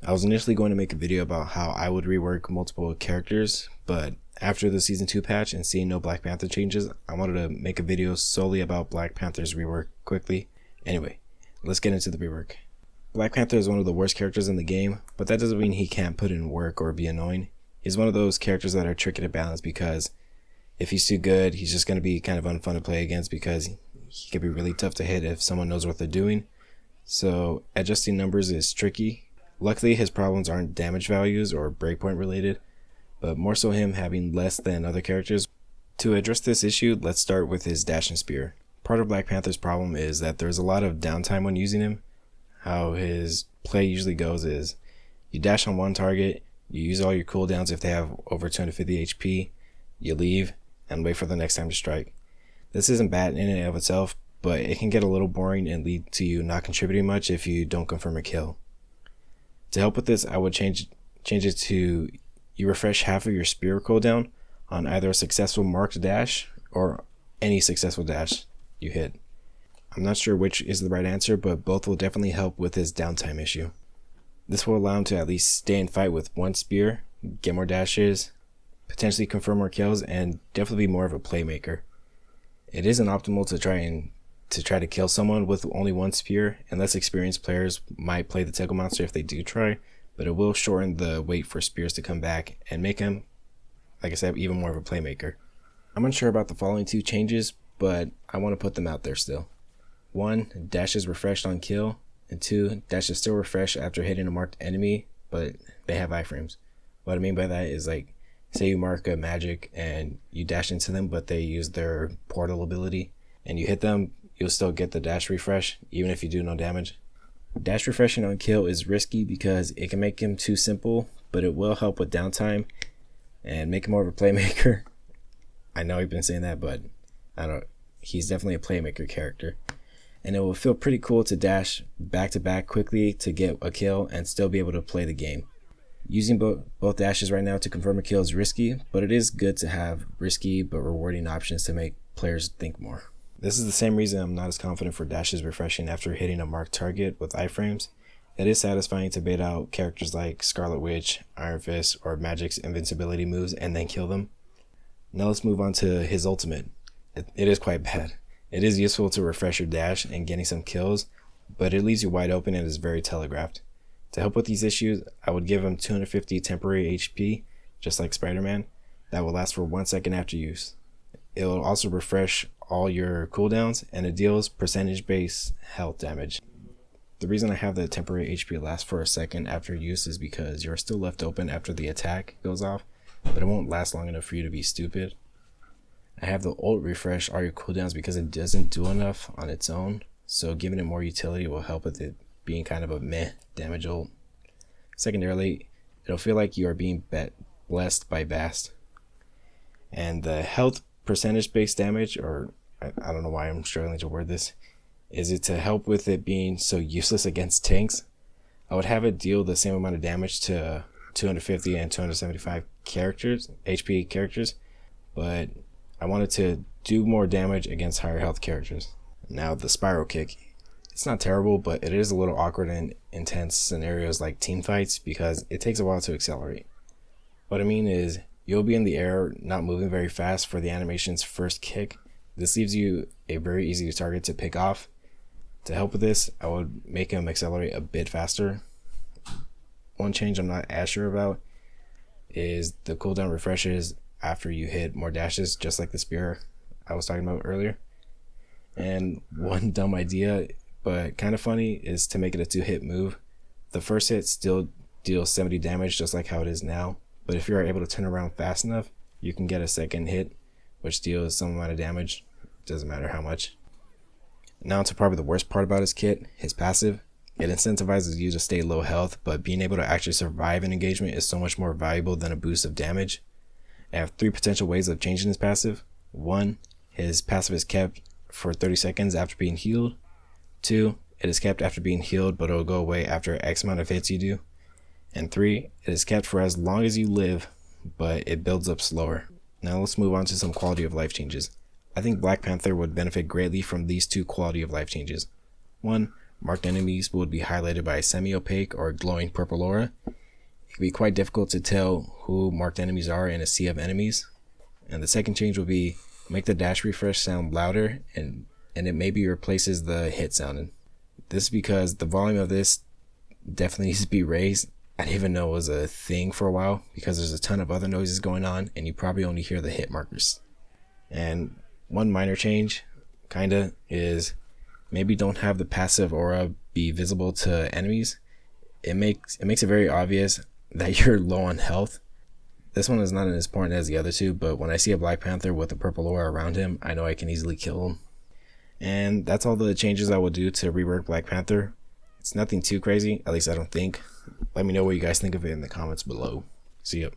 I was initially going to make a video about how I would rework multiple characters, but after the Season 2 patch and seeing no Black Panther changes, I wanted to make a video solely about Black Panther's rework quickly. Anyway, let's get into the rework. Black Panther is one of the worst characters in the game, but that doesn't mean he can't put in work or be annoying. He's one of those characters that are tricky to balance because if he's too good, he's just going to be kind of unfun to play against because he can be really tough to hit if someone knows what they're doing. So adjusting numbers is tricky. Luckily, his problems aren't damage values or breakpoint related, but more so him having less than other characters. To address this issue, let's start with his dash and spear. Part of Black Panther's problem is that there's a lot of downtime when using him. How his play usually goes is you dash on one target, you use all your cooldowns if they have over 250 HP, you leave, and wait for the next time to strike. This isn't bad in and of itself, but it can get a little boring and lead to you not contributing much if you don't confirm a kill. To help with this, I would change it to you refresh half of your spear cooldown on either a successful marked dash or any successful dash you hit. I'm not sure which is the right answer, but both will definitely help with his downtime issue. This will allow him to at least stay and fight with one spear, get more dashes, potentially confirm more kills, and definitely be more of a playmaker. It isn't optimal to try to kill someone with only one spear, and less experienced players might play the Tickle Monster if they do try, but it will shorten the wait for spears to come back and make him, like I said, even more of a playmaker. I'm unsure about the following two changes, but I want to put them out there still. 1. Dash is refreshed on kill, and 2. Dash is still refreshed after hitting a marked enemy, but they have iframes. What I mean by that is, like, say you mark a magic and you dash into them, but they use their portal ability, and you hit them, you'll still get the dash refresh, even if you do no damage. Dash refreshing on kill is risky because it can make him too simple, but it will help with downtime and make him more of a playmaker. I know I've been saying that, but he's definitely a playmaker character. And it will feel pretty cool to dash back to back quickly to get a kill and still be able to play the game. Using both dashes right now to confirm a kill is risky, but it is good to have risky but rewarding options to make players think more. This is the same reason I'm not as confident for dashes refreshing after hitting a marked target with iframes. It is satisfying to bait out characters like Scarlet Witch, Iron Fist, or Magic's invincibility moves and then kill them. Now let's move on to his ultimate. It is quite bad. It is useful to refresh your dash and getting some kills, but it leaves you wide open and is very telegraphed. To help with these issues, I would give him 250 temporary HP, just like Spider-Man, that will last for 1 second after use. It will also refresh all your cooldowns, and it deals percentage-based health damage. The reason I have the temporary HP last for a second after use is because you're still left open after the attack goes off, but it won't last long enough for you to be stupid. I have the ult refresh all your cooldowns because it doesn't do enough on its own, so giving it more utility will help with it being kind of a meh damage ult. Secondarily, it'll feel like you are being blessed by Bast. And the health percentage based damage, or I don't know why I'm struggling to word this, is it to help with it being so useless against tanks. I would have it deal the same amount of damage to 250 and 275 HP characters, but I wanted to do more damage against higher health characters. Now the spiral kick. It's not terrible, but it is a little awkward in intense scenarios like team fights because it takes a while to accelerate. What I mean is, you'll be in the air, not moving very fast for the animation's first kick. This leaves you a very easy target to pick off. To help with this, I would make him accelerate a bit faster. One change I'm not as sure about is the cooldown refreshes after you hit more dashes, just like the spear I was talking about earlier. And one dumb idea, but kind of funny, is to make it a 2-hit move. The first hit still deals 70 damage just like how it is now, but if you are able to turn around fast enough, you can get a second hit which deals some amount of damage. Doesn't matter how much. Now to probably the worst part about his kit, his passive. It incentivizes you to stay low health, but being able to actually survive an engagement is so much more valuable than a boost of damage. I have 3 potential ways of changing his passive. 1, his passive is kept for 30 seconds after being healed. 2, it is kept after being healed, but it'll go away after X amount of hits you do. And 3, it is kept for as long as you live, but it builds up slower. Now let's move on to some quality of life changes. I think Black Panther would benefit greatly from these 2 quality of life changes. 1, marked enemies would be highlighted by a semi-opaque or glowing purple aura. can be quite difficult to tell who marked enemies are in a sea of enemies. And the second change will be make the dash refresh sound louder, and it maybe replaces the hit sounding. This is because the volume of this definitely needs to be raised. I didn't even know it was a thing for a while because there's a ton of other noises going on and you probably only hear the hit markers. And one minor change kinda is maybe don't have the passive aura be visible to enemies. It makes it very obvious that you're low on health. This one is not as important as the other two, but when I see a Black Panther with a purple aura around him, I know I can easily kill him. And that's all the changes I will do to rework Black Panther. It's nothing too crazy, at least I don't think. Let me know what you guys think of it in the comments below. See ya.